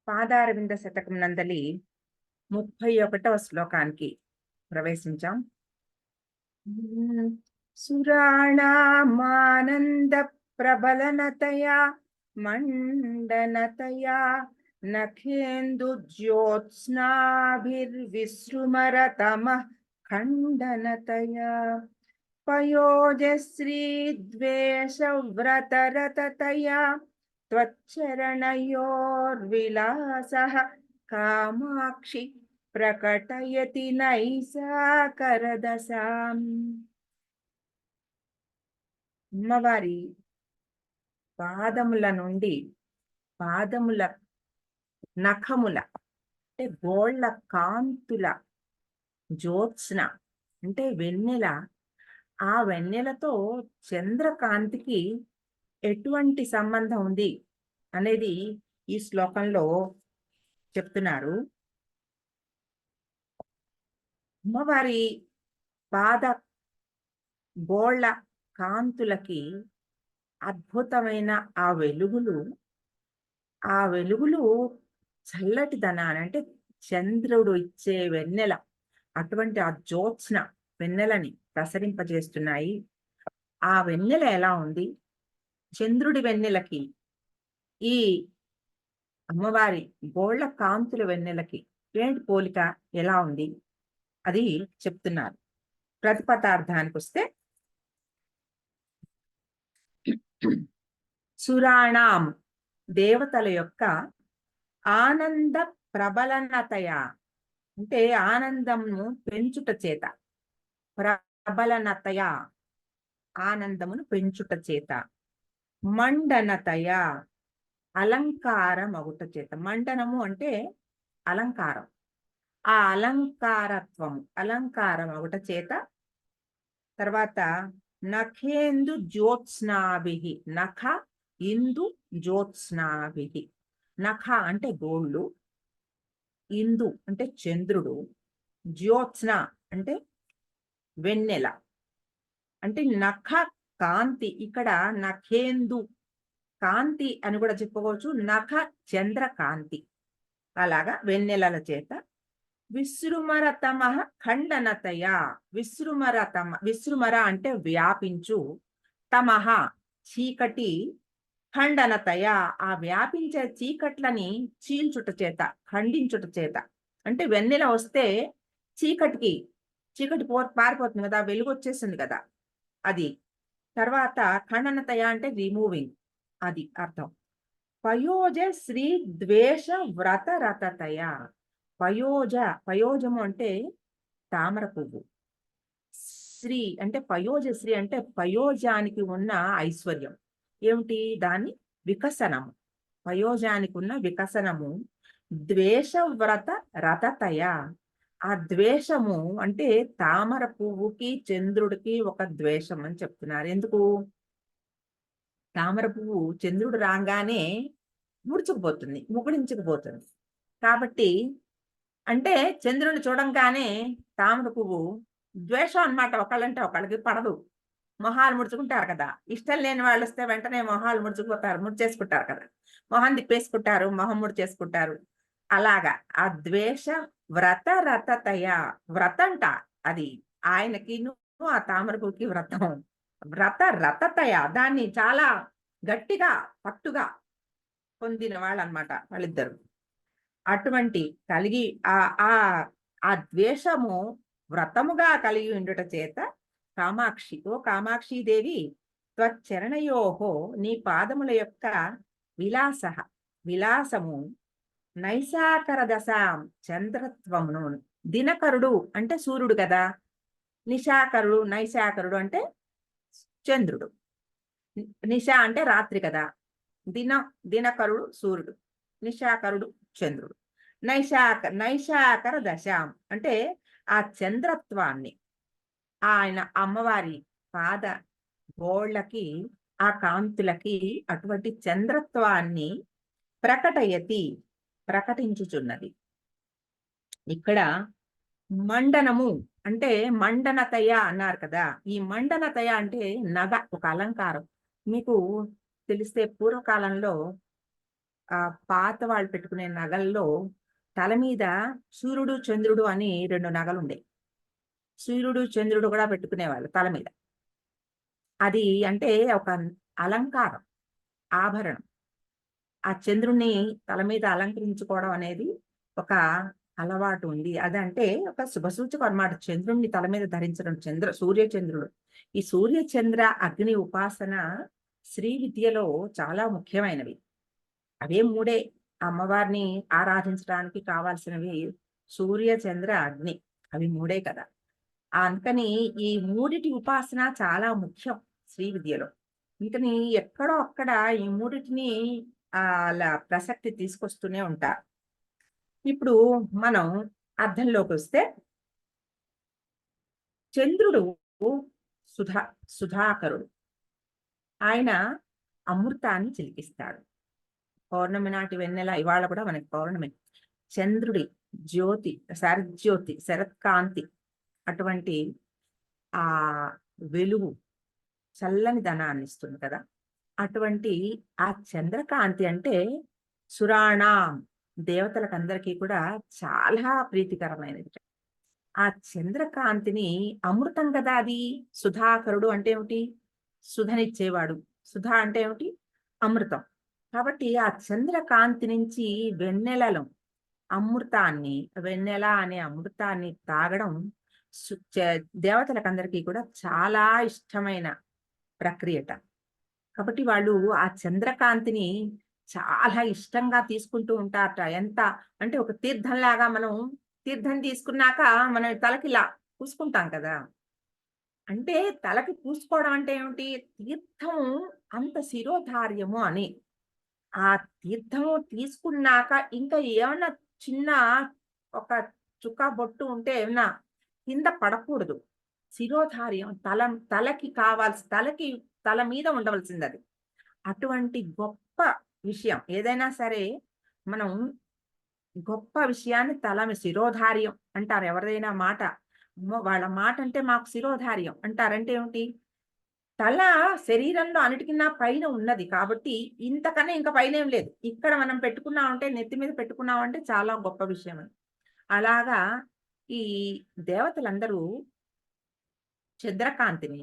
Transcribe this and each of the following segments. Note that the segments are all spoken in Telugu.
పాదారవింద శతకం నందలి 31వ శ్లోకానికి ప్రవేశించాం. సురాణామానంద ప్రబలనతయా మండనతయా నఖేందు జ్యోత్స్నాభిర్విసృమరతమః ఖండనతయా పయోజశ్రీ ద్వేషవ్రతరతతయా త్వచ్చరణయోర్విలాసః కామాక్షి ప్రకటయతి నైసాకరదశాం. అమ్మవారి పాదముల నుండి పాదముల నఖముల అంటే గోళ్ళ కాంతుల జ్యోత్స్న అంటే వెన్నెల, ఆ వెన్నెలతో చంద్రకాంతికి ఎటువంటి సంబంధం ఉంది అనేది ఈ శ్లోకంలో చెప్తున్నారు. అమ్మవారి పాద గోళ్ళ కాంతులకి అద్భుతమైన ఆ వెలుగులు చల్లటిదనాన్ని అంటే చంద్రుడు ఇచ్చే వెన్నెల, అటువంటి ఆ జ్యోత్స్న వెన్నెలని ప్రసరింపజేస్తున్నాయి. ఆ వెన్నెల ఎలా ఉంది? చంద్రుడి వెన్నెలకి ఈ అమ్మవారి గోళ్ళ కాంతుల వెన్నెలకి ఏంటి పోలిక, ఎలా ఉంది అది చెప్తున్నారు. ప్రతిపదార్థానికి వస్తే సురాణాం దేవతల యొక్క ఆనంద ప్రబలనతయ అంటే ఆనందమును పెంచుట చేత, ప్రబలనతయ ఆనందమును పెంచుట చేత, మండనతయ అలంకారం అగుట చేత, మండనము అంటే అలంకారం, ఆ అలంకారం అగుట చేత, తర్వాత నఖేందు జ్యోత్స్నాభిహి నఖ ఇందు జ్యోత్స్నాభిహి, నఖ అంటే గోళ్ళు, ఇందు అంటే చంద్రుడు, జ్యోత్స్న అంటే వెన్నెల అంటే నఖ కాంతి, ఇక్కడ నఖేందు కాంతి అని కూడా చెప్పుకోవచ్చు, నఖ చంద్ర కాంతి, అలాగా వెన్నెలల చేత. విసృమరతమ ఖండనతయ విసృమర అంటే వ్యాపించు, తమహ చీకటి, ఖండనతయ ఆ వ్యాపించే చీకట్లని చీల్చుట చేత, ఖండించుట చేత. అంటే వెన్నెల వస్తే చీకటి పారిపోతుంది కదా, వెలుగు వచ్చేసింది కదా అది. తర్వాత ఖండనతయ అంటే రిమూవింగ్, అది అర్థం. పయోజ శ్రీ ద్వేష వ్రత రతతయ, పయోజము అంటే తామర పువ్వు, శ్రీ అంటే పయోజశ్రీ అంటే పయోజానికి ఉన్న ఐశ్వర్యం ఏమిటి, దాని వికసనము, పయోజానికి ఉన్న వికసనము. ద్వేష వ్రత రతతయ ఆ ద్వేషము అంటే తామర పువ్వుకి చంద్రుడికి ఒక ద్వేషం అని చెప్తున్నారు. ఎందుకు? తామర పువ్వు చంద్రుడు రాగానే ముడుచుకుపోతుంది, ముగుడించుకుపోతుంది. కాబట్టి అంటే చంద్రుని చూడంగానే తామర పువ్వు ద్వేషం అన్నమాట, ఒకళ్ళంటే ఒకళ్ళకి పడదు. మొహాలు ముడుచుకుంటారు కదా, ఇష్టం లేని వాళ్ళు వస్తే వెంటనే మొహాలు ముడిచేసుకుంటారు కదా, మొహం తిప్పేసుకుంటారు, మొహం ముడిచేసుకుంటారు. అలాగా ఆ ద్వేష వ్రత రతతయ, వ్రతంట అది ఆయనకి ఆ తామర పువ్వుకి వ్రతం, వ్రత రతతయ దాన్ని చాలా గట్టిగా పట్టుగా పొందిన వాళ్ళు అనమాట వాళ్ళిద్దరు. అటువంటి కలిగి ఆ ద్వేషము వ్రతముగా కలిగి ఉండుట చేత, కామాక్షి ఓ కామాక్షిదేవి, త్వచ్చరణయోహో నీ పాదముల యొక్క విలాసము, నైసాకర దశాం చంద్రత్వమును, దినకరుడు అంటే సూర్యుడు కదా, నైసాకరుడు అంటే చంద్రుడు, నిశా అంటే రాత్రి కదా, దినకరుడు సూర్యుడు, నిశాకరుడు చంద్రుడు. నైశాకర దశాం అంటే ఆ చంద్రత్వాన్ని, ఆయన అమ్మవారి పాద గోళ్ళకి ఆ కాంతులకి అటువంటి చంద్రత్వాన్ని ప్రకటించుచున్నది. ఇక్కడ మండనము అంటే మండనతయ అన్నారు కదా, ఈ మండనతయ అంటే నగ, ఒక అలంకారం. మీకు తెలిస్తే పూర్వకాలంలో పాత వాళ్ళు పెట్టుకునే నగల్లో తల మీద సూర్యుడు, చంద్రుడు అని 2 నగలుండేవి. సూర్యుడు, చంద్రుడు కూడా పెట్టుకునేవాళ్ళు తల మీద. అది అంటే ఒక అలంకారం, ఆభరణం. ఆ చంద్రుడిని తల మీద అలంకరించుకోవడం అనేది ఒక అలవాటు ఉంది. అదంటే ఒక శుభసూచకం అన్నమాట. చంద్రుడిని తల మీద ధరించడం. సూర్య చంద్రుడు. ఈ సూర్య చంద్ర అగ్ని ఉపాసన శ్రీ విద్యలో చాలా ముఖ్యమైనవి. అవే మూడే అమ్మవారిని ఆరాధించడానికి కావాల్సినవి. సూర్య, చంద్ర, అగ్ని. అవి మూడే కదా! అందుకని ఈ మూడిటి ఉపాసన చాలా ముఖ్యం శ్రీ విద్యలో. వీటిని ఎక్కడో అక్కడ ఈ మూడిటిని అలా ప్రసక్తి తీసుకొస్తూనే ఉంటారు. ఇప్పుడు మనం అర్థంలోకొస్తే చంద్రుడు సుధా సుధాకరుడు. ఆయన అమృతాన్ని చిలికిస్తాడు. పౌర్ణమి నాటి వెన్నెల ఇవాళ కూడా మనకి పౌర్ణమి. చంద్రుడి జ్యోతి, శరజ్యోతి, శరత్కాంతి అటువంటి ఆ వెలుగు చల్లని ధనాన్ని ఇస్తుంది కదా! అటువంటి ఆ చంద్రకాంతి అంటే సురాణం దేవతలకందరికీ కూడా చాలా ప్రీతికరమైనది. ఆ చంద్రకాంతిని అమృతం కదా అది. సుధాకరుడు అంటే ఏమిటి? సుధనిచ్చేవాడు. సుధ అంటే ఏమిటి? అమృతం. కాబట్టి ఆ చంద్రకాంతి నుంచి వెన్నెలలో అమృతాన్ని, వెన్నెల అనే అమృతాన్ని తాగడం దేవతలకందరికీ కూడా చాలా ఇష్టమైన ప్రక్రియట. కాబట్టి వాళ్ళు ఆ చంద్రకాంతిని చాలా ఇష్టంగా తీసుకుంటూ ఉంటారట. ఎంత అంటే ఒక తీర్థంలాగా మనం తీర్థం తీసుకున్నాక మనం తలకిలా పూసుకుంటాం కదా! అంటే తలకి పూసుకోవడం అంటే ఏమిటి? తీర్థం అంత శిరోధార్యము అని. ఆ తీర్థము తీసుకున్నాక ఇంకా ఏమన్నా చిన్న ఒక చుక్క బొట్టు ఉంటే ఏమన్నా కింద పడకూడదు. శిరోధార్యం తలకి తల మీద ఉండవలసిందది. అటువంటి గొప్ప విషయం ఏదైనా సరే మనం గొప్ప విషయాన్ని శిరోధార్యం అంటారు. ఎవరిదైనా మాట. అమ్మో! వాళ్ళ మాట అంటే మాకు శిరోధార్యం అంటారంటే ఏమిటి? తల శరీరంలో అన్నిటికన్నా పైన ఉన్నది కాబట్టి ఇంతకన్నా ఇంక పైనేం లేదు. ఇక్కడ మనం పెట్టుకున్నామంటే నెత్తి మీద పెట్టుకున్నామంటే చాలా గొప్ప విషయం అని. అలాగా ఈ దేవతలందరూ చంద్రకాంతిని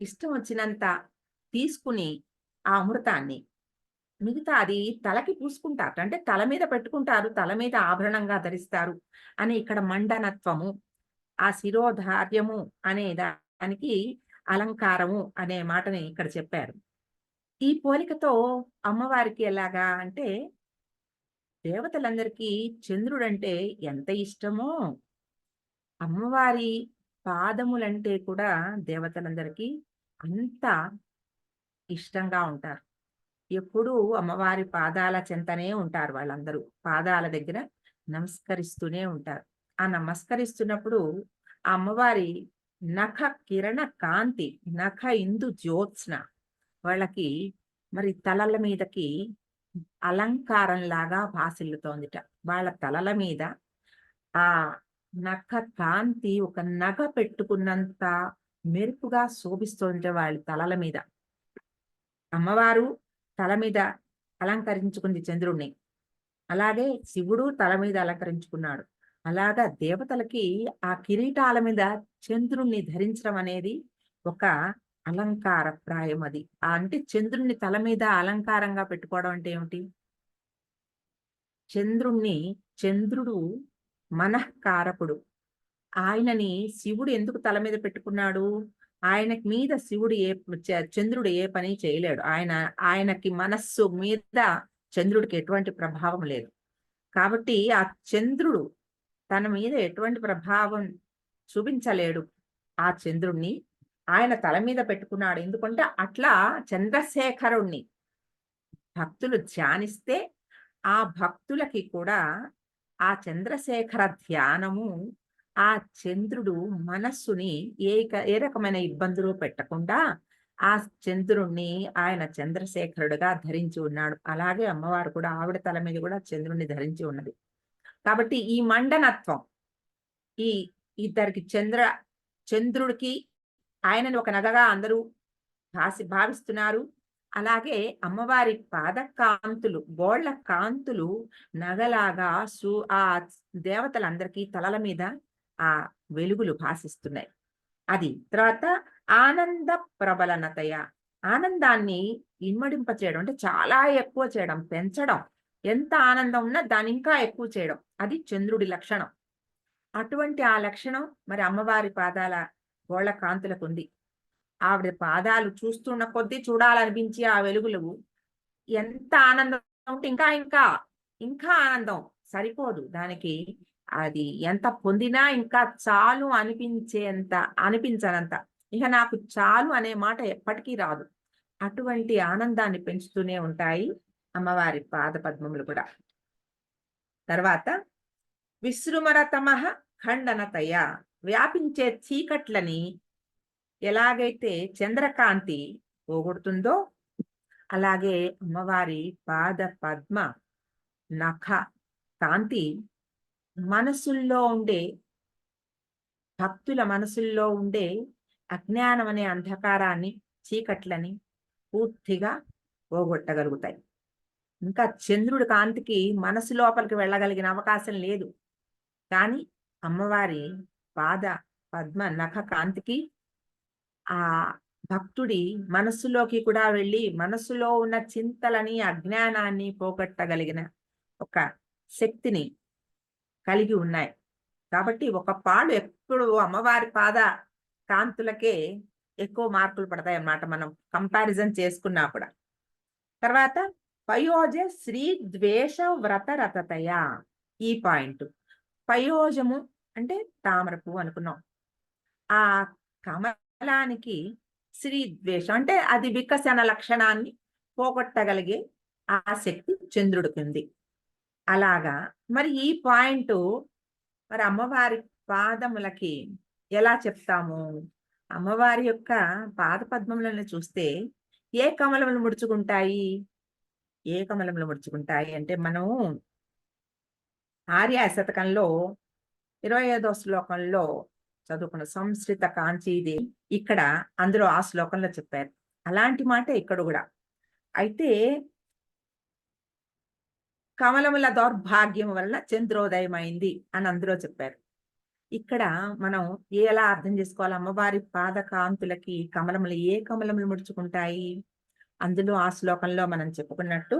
ఇష్టం వచ్చినంత తీసుకుని ఆ అమృతాన్ని మిగతా అది తలకి పూసుకుంటారు. అంటే తల మీద పెట్టుకుంటారు. తల మీద ఆభరణంగా ధరిస్తారు అని ఇక్కడ మండనత్వము, ఆ శిరోధార్యము అనే దానికి అలంకారము అనే మాటని ఇక్కడ చెప్పారు. ఈ పోలికతో అమ్మవారికి ఎలాగా అంటే దేవతలందరికీ చంద్రుడంటే ఎంత ఇష్టమో అమ్మవారి పాదములంటే కూడా దేవతలందరికీ అంత ఇష్టంగా ఉంటారు. ఎప్పుడూ అమ్మవారి పాదాల చెంతనే ఉంటారు వాళ్ళందరూ. పాదాల దగ్గర నమస్కరిస్తూనే ఉంటారు. ఆ నమస్కరిస్తున్నప్పుడు ఆ అమ్మవారి నఖ కిరణ కాంతి, నఖ ఇందు జ్యోత్స్న వాళ్ళకి మరి తలల మీదకి అలంకారంలాగా భాసిల్లుతోందిట. వాళ్ళ తలల మీద ఆ నఖ కాంతి ఒక నగ పెట్టుకున్నంత మెరుపుగా శోభిస్తోందిట వాళ్ళ తలల మీద. అమ్మవారు తల మీద అలంకరించుకుంది చంద్రుడిని. అలాగే శివుడు తల మీద అలంకరించుకున్నాడు. అలాగా దేవతలకి ఆ కిరీటాల మీద చంద్రుణ్ణి ధరించడం అనేది ఒక అలంకార ప్రాయం అది. అంటే చంద్రుణ్ణి తల మీద అలంకారంగా పెట్టుకోవడం అంటే ఏమిటి? చంద్రుడు మనఃకారకుడు. ఆయనని శివుడు ఎందుకు తల మీద పెట్టుకున్నాడు? ఆయనకి మీద శివుడు చంద్రుడు ఏ పని చేయలేడు. ఆయనకి మనస్సు మీద చంద్రుడికి ఎటువంటి ప్రభావం లేదు. కాబట్టి ఆ చంద్రుడు తన మీద ఎటువంటి ప్రభావం చూపించలేడు. ఆ చంద్రుడిని ఆయన తల మీద పెట్టుకున్నాడు. ఎందుకంటే అట్లా చంద్రశేఖరుణ్ణి భక్తులు ధ్యానిస్తే ఆ భక్తులకి కూడా ఆ చంద్రశేఖర ధ్యానము ఆ చంద్రుడు మనస్సుని ఏ రకమైన ఇబ్బందులు పెట్టకుండా ఆ చంద్రుణ్ణి ఆయన చంద్రశేఖరుడుగా ధరించి ఉన్నాడు. అలాగే అమ్మవారు కూడా ఆవిడ తల మీద కూడా చంద్రుణ్ణి ధరించి ఉన్నది. కాబట్టి ఈ మండనత్వం ఈ ఇద్దరికి చంద్రుడికి ఆయనని ఒక నగగా అందరూ భావిస్తున్నారు. అలాగే అమ్మవారి పాద కాంతులు, గోళ్ళ కాంతులు నగలాగా ఆ దేవతలందరికీ తలల మీద ఆ వెలుగులు భాసిస్తున్నాయి. అది. తర్వాత ఆనంద ప్రబలనతయ. ఆనందాన్ని ఇనుమడింప చేయడం. అంటే చాలా ఎక్కువ చేయడం, పెంచడం. ఎంత ఆనందం ఉన్నా దాన్ని ఇంకా ఎక్కువ చేయడం. అది చంద్రుడి లక్షణం. అటువంటి ఆ లక్షణం మరి అమ్మవారి పాదాల గోళ్ళ కాంతులకుంది. ఆవిడ పాదాలు చూస్తున్న కొద్దీ చూడాలనిపించి ఆ వెలుగులు ఎంత ఆనందం ఉంటే ఇంకా ఇంకా, ఇంకా ఆనందం సరిపోదు. దానికి అది ఎంత పొందినా ఇంకా చాలు అనిపించనంత. ఇక నాకు చాలు అనే మాట ఎప్పటికీ రాదు. అటువంటి ఆనందాన్ని పెంచుతూనే ఉంటాయి అమ్మవారి పాద పద్మములు కూడా. తర్వాత విసృమరతమః ఖండనతయ. వ్యాపించే చీకట్లని ఎలాగైతే చంద్రకాంతి పోగొడుతుందో, అలాగే అమ్మవారి పాద పద్మ నఖ కాంతి మనసుల్లో ఉండే భక్తుల మనసుల్లో ఉండే అజ్ఞానం అనే అంధకారాన్ని, చీకట్లని పూర్తిగా పోగొట్టగలుగుతాయి. ఇంకా చంద్రుడి కాంతికి మనసు లోపలికి వెళ్ళగలిగిన అవకాశం లేదు. కానీ అమ్మవారి పాద పద్మ నఖ కాంతికి ఆ భక్తుడి మనస్సులోకి కూడా వెళ్ళి మనస్సులో ఉన్న చింతలని, అజ్ఞానాన్ని పోగొట్టగలిగిన ఒక శక్తిని కలిగి ఉన్నాయి. కాబట్టి ఒక పాలు ఎప్పుడు అమ్మవారి పాద కాంతులకే ఎక్కువ మార్కులు పడతాయన్నమాట మనం కంపారిజన్ చేసుకున్నా కూడా. తర్వాత పయోజ శ్రీ ద్వేష వ్రత రతతయ. ఈ పాయింట్. పయోజము అంటే తామర పువ్వు అనుకున్నాం. ఆ కమలానికి శ్రీ ద్వేషం అంటే అది వికసన లక్షణాన్ని పోగొట్టగలిగే ఆ శక్తి చంద్రుడికి ఉంది. అలాగా మరి ఈ పాయింట్ మరి అమ్మవారి పాదములకి ఎలా చెప్తాము? అమ్మవారి యొక్క పాద పద్మములను చూస్తే ఏ కమలములు ముడుచుకుంటాయి? ఏ కమలములు ముడుచుకుంటాయి అంటే మనం ఆర్య శతకంలో 25వ శ్లోకంలో చదువుకున్న సంస్కృత కాంచీది ఇక్కడ అందులో ఆ శ్లోకంలో చెప్పారు. అలాంటి మాట ఇక్కడ కూడా. అయితే కమలముల దౌర్భాగ్యం వలన చంద్రోదయమైంది అని అందులో చెప్పారు. ఇక్కడ మనం ఎలా అర్థం చేసుకోవాలి? అమ్మవారి పాద కాంతులకి కమలములు ఏ కమలములు ముడుచుకుంటాయి? అందులో ఆ శ్లోకంలో మనం చెప్పుకున్నట్టు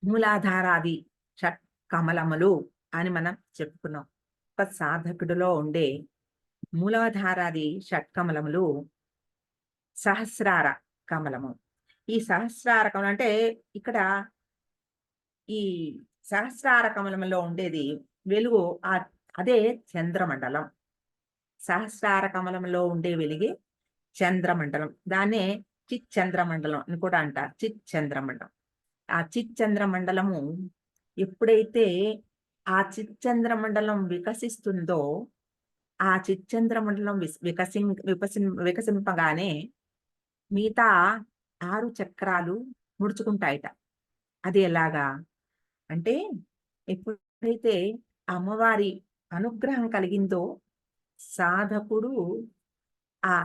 మూలాధారాది షట్ కమలములు అని మనం చెప్పుకున్నాం. ఒక సాధకుడిలో ఉండే మూలాధారాది షట్కమలములు సహస్రార కమలము. ఈ సహస్రార కమలం అంటే ఇక్కడ ఈ సహస్రార కమలంలో ఉండేది వెలుగు అదే చంద్రమండలం. సహస్రార కమలంలో ఉండే వెలిగే చంద్రమండలం. దాన్నే చిచ్చంద్రమండలం అని కూడా అంటారు. చిచ్చంద్రమండలం. ఆ చిచ్చంద్రమండలము ఎప్పుడైతే ఆ చిచ్చంద్రమండలం వికసిస్తుందో, ఆ చిచ్చంద్రమండలం వికసింపగానే మిగతా 6 చక్రాలు ముడుచుకుంటాయట. అది ఎలాగా? అంటే ఎప్పుడైతే అమ్మవారి అనుగ్రహం కలిగిందో సాధకుడు ఆ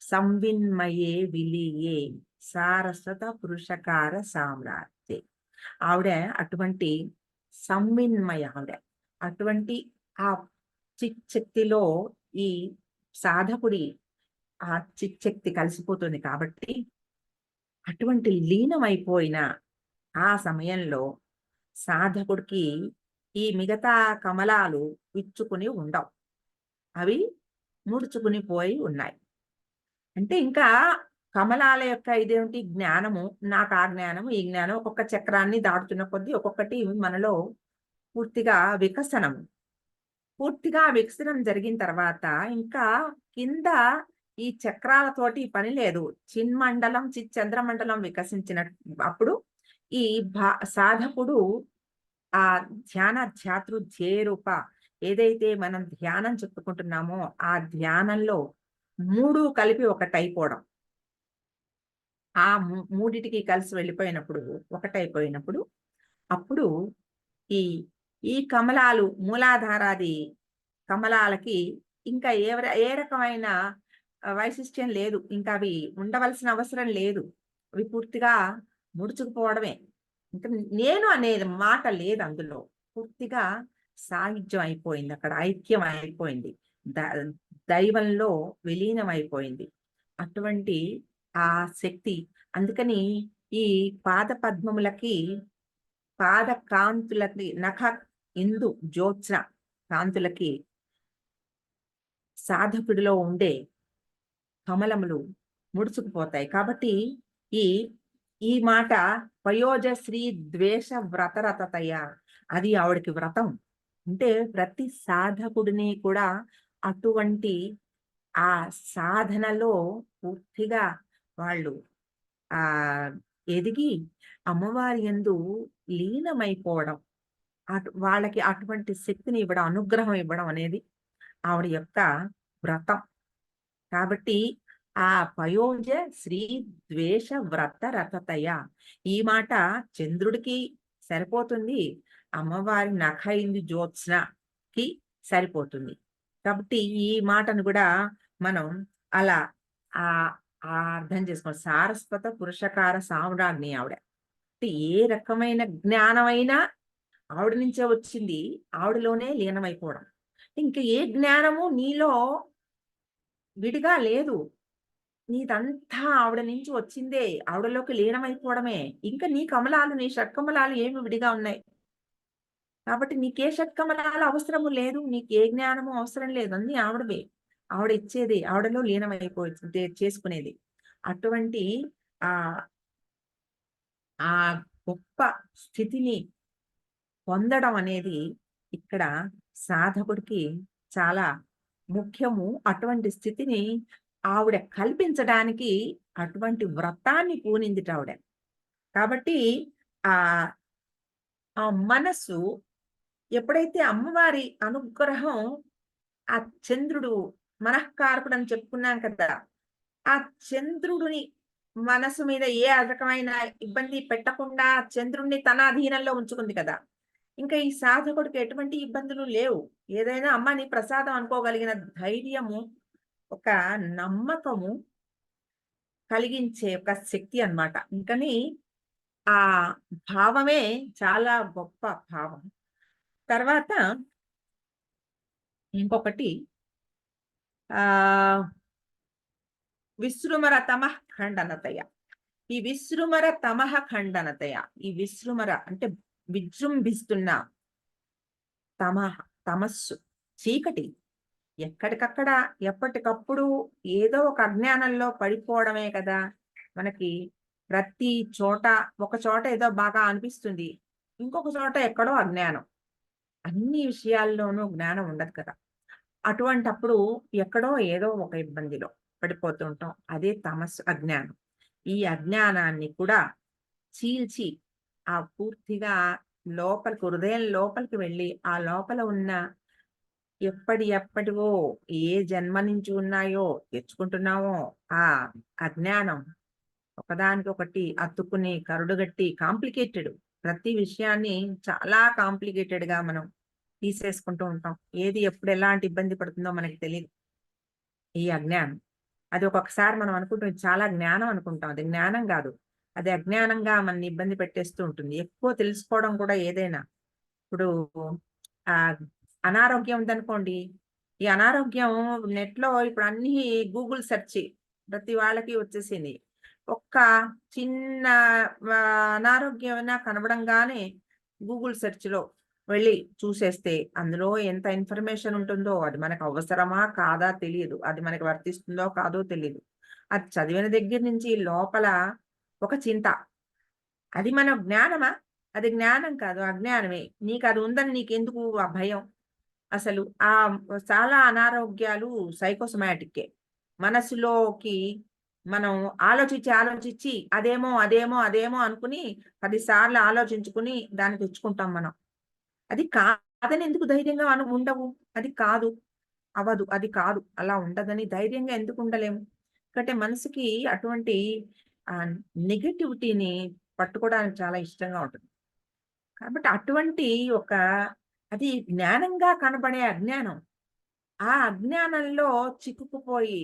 సంవిన్మయే విలియే సారస్వత పురుషకార సామ్రాజ్ఞి. ఆవిడ అటువంటి సంవిన్మయ ఆవిడ. అటువంటి ఆ చిచ్చక్తిలో ఈ సాధకుడి ఆ చిచ్చక్తి కలిసిపోతుంది కాబట్టి అటువంటి లీనమైపోయిన ఆ సమయంలో సాధకుడికి ఈ మిగతా కమలాలు విచ్చుకుని ఉండవు. అవి ముడుచుకుని పోయి ఉన్నాయి. అంటే ఇంకా కమలాల యొక్క ఇదేమిటి జ్ఞానము, నాకు ఆ జ్ఞానము, ఈ జ్ఞానం ఒక్కొక్క చక్రాన్ని దాటుతున్న కొద్దీ ఒక్కొక్కటి మనలో పూర్తిగా పూర్తిగా వికసనం జరిగిన తర్వాత ఇంకా కింద ఈ చక్రాలతోటి పని లేదు. చిన్మండలం, చిచ్చంద్రమండలం వికసించిన అప్పుడు ఈ సాధకుడు ఆ ధ్యాన రూప ఏదైతే మనం ధ్యానం చెప్పుకుంటున్నామో ఆ ధ్యానంలో 3 కలిపి ఒకటైపోవడం. ఆ మూడిటికి కలిసి వెళ్ళిపోయినప్పుడు ఒకటైపోయినప్పుడు అప్పుడు ఈ ఈ కమలాలు మూలాధారాది కమలాలకి ఇంకా ఏ రకమైన వైశిష్ట్యం లేదు. ఇంకా అవి ఉండవలసిన అవసరం లేదు. అవి పూర్తిగా ముడుచుకుపోవడమే. ఇంక నేను అనేది మాట లేదు అందులో. పూర్తిగా సాయుధ్యం అయిపోయింది. అక్కడ ఐక్యం అయిపోయింది. ద దైవంలో విలీనం అయిపోయింది. అటువంటి ఆ శక్తి అందుకని ఈ పాద పద్మములకి పాద కాంతులకి నఖ ఇందు జ్యోత్స్న కాంతులకి సాధకుడిలో ఉండే కమలములు ముడుచుకుపోతాయి. కాబట్టి ఈ ఈ మాట పయోజశ్రీ ద్వేష వ్రతరతతయ అది ఆవిడకి వ్రతం. అంటే ప్రతి సాధకుడిని కూడా అటువంటి ఆ సాధనలో పూర్తిగా వాళ్ళు ఆ ఎదిగి అమ్మవారి యందు లీనమైపోవడం వాళ్ళకి అటువంటి శక్తిని ఇవ్వడం అనుగ్రహం ఇవ్వడం అనేది ఆవిడ యొక్క వ్రతం. కాబట్టి ఆ పయోజ శ్రీ ద్వేష వ్రత రతతయ ఈ మాట చంద్రుడికి సరిపోతుంది. అమ్మవారి నఖైంది జ్యోత్స్నకి సరిపోతుంది. కాబట్టి ఈ మాటను కూడా మనం అలా ఆ ఆ అర్థం చేసుకోవాలి. సారస్వత పురుషకార సామ్రాజ్ఞి ఆవిడ. అంటే ఏ రకమైన జ్ఞానమైనా ఆవిడ నుంచే వచ్చింది. ఆవిడలోనే లీనమైపోవడం. ఇంకా ఏ జ్ఞానము నీలో విడిగా లేదు. నీదంతా ఆవిడ నుంచి వచ్చిందే. ఆవిడలోకి లీనమైపోవడమే. ఇంకా నీ కమలాలు, నీ షట్కమలాలు ఏమి విడిగా ఉన్నాయి. కాబట్టి నీకే షట్కమలాలు అవసరము లేదు. నీకు ఏ జ్ఞానము అవసరం లేదు. అన్నీ ఆవిడవే. ఆవిడ ఇచ్చేది. ఆవిడలో లీనమైపోయి చేసుకునేది. అటువంటి ఆహ్, ఆ గొప్ప స్థితిని పొందడం అనేది ఇక్కడ సాధకుడికి చాలా ముఖ్యము. అటువంటి స్థితిని ఆవిడ కల్పించడానికి అటువంటి వ్రతాన్ని పూనిందిట ఆవిడ. కాబట్టి ఆహ్, ఆ మనస్సు ఎప్పుడైతే అమ్మవారి అనుగ్రహం ఆ చంద్రుడు మనఃకారకుడని చెప్పుకున్నాం కదా! ఆ చంద్రుడిని మనసు మీద ఏ రకమైన ఇబ్బంది పెట్టకుండా చంద్రుడిని తన అధీనంలో ఉంచుకుంది కదా! ఇంకా ఈ సాధకుడికి ఎటువంటి ఇబ్బందులు లేవు. ఏదైనా అమ్మ నీ ప్రసాదం అనుకోగలిగిన ధైర్యము, ఒక నమ్మకము కలిగించే ఒక శక్తి అన్నమాట. ఇంకని ఆ భావమే చాలా గొప్ప భావం. తర్వాత ఇంకొకటి ఆహ్, విసృమర తమః ఖండనతయ. ఈ విసృమర తమః ఖండనతయ. ఈ విసృమర అంటే విజృంభిస్తున్న తమః తమస్సు చీకటి ఎక్కడికక్కడ ఎప్పటికప్పుడు ఏదో ఒక అజ్ఞానంలో పడిపోవడమే కదా మనకి ప్రతి చోట ఒక చోట ఏదో బాగా అనిపిస్తుంది. ఇంకొక చోట ఎక్కడో అజ్ఞానం. అన్ని విషయాల్లోనూ జ్ఞానం ఉండదు కదా! అటువంటప్పుడు ఎక్కడో ఏదో ఒక ఇబ్బందిలో పడిపోతూ ఉంటాం. అదే తమస్సు అజ్ఞానం. ఈ అజ్ఞానాన్ని కూడా చీల్చి ఆ పూర్తిగా లోపలికి హృదయం లోపలికి వెళ్ళి ఆ లోపల ఉన్న ఎప్పటివో ఏ జన్మ నుంచి ఉన్నాయో తెచ్చుకుంటున్నామో ఆ అజ్ఞానం ఒకదానికొకటి అతుక్కుని కరుడుగట్టి కాంప్లికేటెడ్ ప్రతి విషయాన్ని చాలా కాంప్లికేటెడ్ గా మనం తీసేసుకుంటూ ఉంటాం. ఏది ఎప్పుడు ఎలాంటి ఇబ్బంది పడుతుందో మనకి తెలియదు. ఈ అజ్ఞానం అది ఒక్కొక్కసారి మనం అనుకుంటాం ఇది చాలా జ్ఞానం అనుకుంటాం. అది జ్ఞానం కాదు. అది అజ్ఞానంగా మనని ఇబ్బంది పెట్టేస్తూ ఉంటుంది. ఎక్కువ తెలుసుకోవడం కూడా ఏదైనా ఇప్పుడు ఆ అనారోగ్యం ఉందనుకోండి. ఈ అనారోగ్యం నెట్‌లో ఇప్పుడు అన్నీ గూగుల్ సెర్చ్ ప్రతి వాళ్ళకి వచ్చేసింది. ఒక్క చిన్న అనారోగ్యం ఏమైనా కనపడంగానే గూగుల్ సెర్చ్‌లో వెళ్ళి చూసేస్తే అందులో ఎంత ఇన్ఫర్మేషన్ ఉంటుందో అది మనకు అవసరమా? కాదా? తెలీదు. అది మనకి వర్తిస్తుందో కాదో తెలీదు. అది చదివిన దగ్గర నుంచి లోపల ఒక చింత. అది మన జ్ఞానమా? అది జ్ఞానం కాదు. అజ్ఞానమే. నీకది ఉందని నీకెందుకు ఆ భయం? అసలు చాలా అనారోగ్యాలు సైకోసోమాటిక్కే. మనసులోకి మనం ఆలోచించి అదేమో అనుకుని 10 సార్లు ఆలోచించుకుని దాన్ని తెచ్చుకుంటాం మనం. అది కాదని ఎందుకు ధైర్యంగా ఉండవు? అది కాదు. అవ్వదు. అది కాదు. అలా ఉండదని ధైర్యంగా ఎందుకు ఉండలేము? ఎందుకంటే మనసుకి అటువంటి ఆహ్, నెగటివిటీని పట్టుకోవడానికి చాలా ఇష్టంగా ఉంటుంది. కాబట్టి అటువంటి ఒక అది జ్ఞానంగా కనబడే అజ్ఞానం. ఆ అజ్ఞానంలో చిక్కుకుపోయి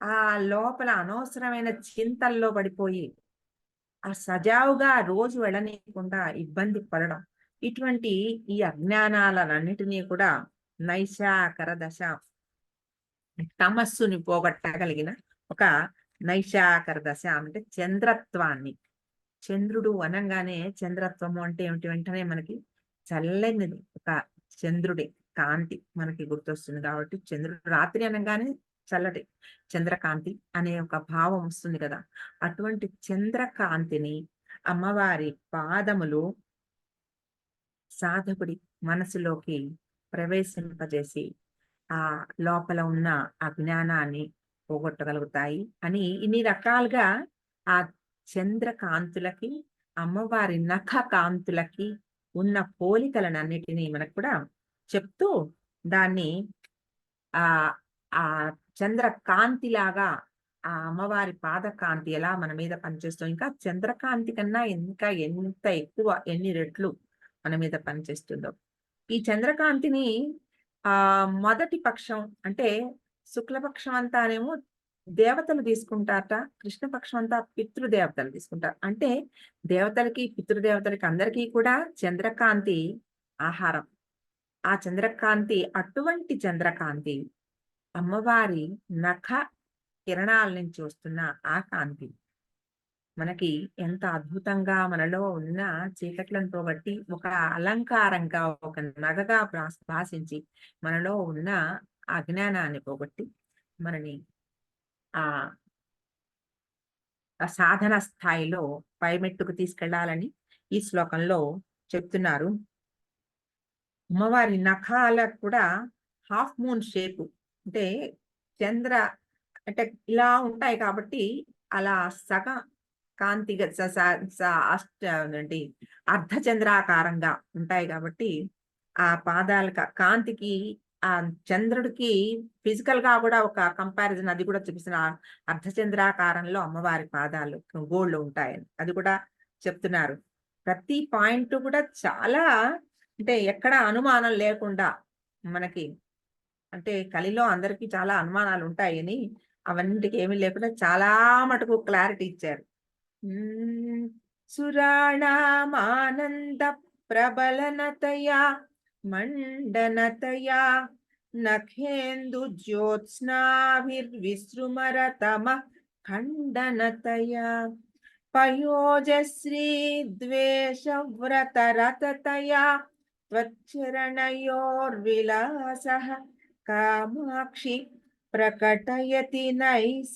ఆ లోపల అనవసరమైన చింతల్లో పడిపోయి, ఆ సజావుగా రోజు వెళ్ళనీయకుండా ఇబ్బంది పడడం. ఇటువంటి ఈ అజ్ఞానాలనన్నిటినీ కూడా నైశాకర దశ, తమస్సుని పోగొట్టగలిగిన ఒక నైశాకర దశ అంటే చంద్రత్వాన్ని. చంద్రుడు అనంగానే చంద్రత్వము అంటే ఏమిటి? వెంటనే మనకి చల్లని ఒక చంద్రుడి కాంతి మనకి గుర్తొస్తుంది కాబట్టి, చంద్రుడు రాత్రి అనంగానే చల్లటి చంద్రకాంతి అనే ఒక భావం వస్తుంది కదా! అటువంటి చంద్రకాంతిని అమ్మవారి పాదములు సాధకుడి మనసులోకి ప్రవేశింపజేసి, ఆ లోపల ఉన్న అజ్ఞానాన్ని పోగొట్టగలుగుతాయి అని ఇన్ని రకాలుగా ఆ చంద్రకాంతులకి, అమ్మవారి నఖ కాంతులకి ఉన్న పోలికలనన్నిటినీ మనకు కూడా చెప్తూ దాన్ని ఆహ్, ఆ చంద్రకాంతిలాగా ఆ అమ్మవారి పాదకాంతి ఎలా మన మీద పనిచేస్తుందో, ఇంకా చంద్రకాంతి కన్నా ఇంకా ఎంత ఎక్కువ ఎన్ని రెట్లు మన మీద పనిచేస్తుందో. ఈ చంద్రకాంతిని మొదటి పక్షం అంటే శుక్లపక్షం అంతానేమో దేవతలు తీసుకుంటారట. కృష్ణపక్షం అంతా పితృదేవతలు తీసుకుంటారు. అంటే దేవతలకి, పితృదేవతలకి అందరికీ కూడా చంద్రకాంతి ఆహారం. ఆ చంద్రకాంతి అటువంటి చంద్రకాంతి అమ్మవారి నఖ కిరణాల నుంచి వస్తున్న ఆ కాంతి మనకి ఎంత అద్భుతంగా మనలో ఉన్న చీకట్లను పోగొట్టి, ఒక అలంకారంగా, ఒక నగగా భాసించి, మనలో ఉన్న అజ్ఞానాన్ని పోగొట్టి, మనని ఆ ఆ సాధన స్థాయిలో పైమెట్టుకు తీసుకెళ్ళాలని ఈ శ్లోకంలో చెప్తున్నారు. అమ్మవారి నఖాలకు కూడా హాఫ్ మూన్ షేపు. అంటే చంద్ర అంటే ఇలా ఉంటాయి కాబట్టి, అలా సగం కాంతిగా స స స అష్ట ఏంటి అర్ధచంద్రాకారంగా ఉంటాయి కాబట్టి, ఆ పాదాల కాంతికి ఆ చంద్రుడికి ఫిజికల్‌గా కూడా ఒక కంపారిజన్ అది కూడా చూపిస్తున్న అర్ధచంద్రాకారంలో అమ్మవారి పాదాలు గోళ్ళు ఉంటాయని. అది కూడా చెప్తున్నారు. ప్రతి పాయింట్ కూడా చాలా అంటే ఎక్కడ అనుమానం లేకుండా మనకి అంటే కలిలో అందరికీ చాలా అనుమానాలుంటాయని, అవన్నిటికి ఏమీ లేకుండా చాలా మటుకు క్లారిటీ ఇచ్చారు. హ్మ్. సురాణామానంద ప్రబలనతయా మండనతయా నఖేందు జ్యోత్స్నాభిర్విసృమరతమః ఖండనతయా పయోజశ్రీ ద్వేషవ్రతరతతయా त्वच्चरणयोर्विलासः कामाक्षि प्रकटयति नैसाकरदशाम्.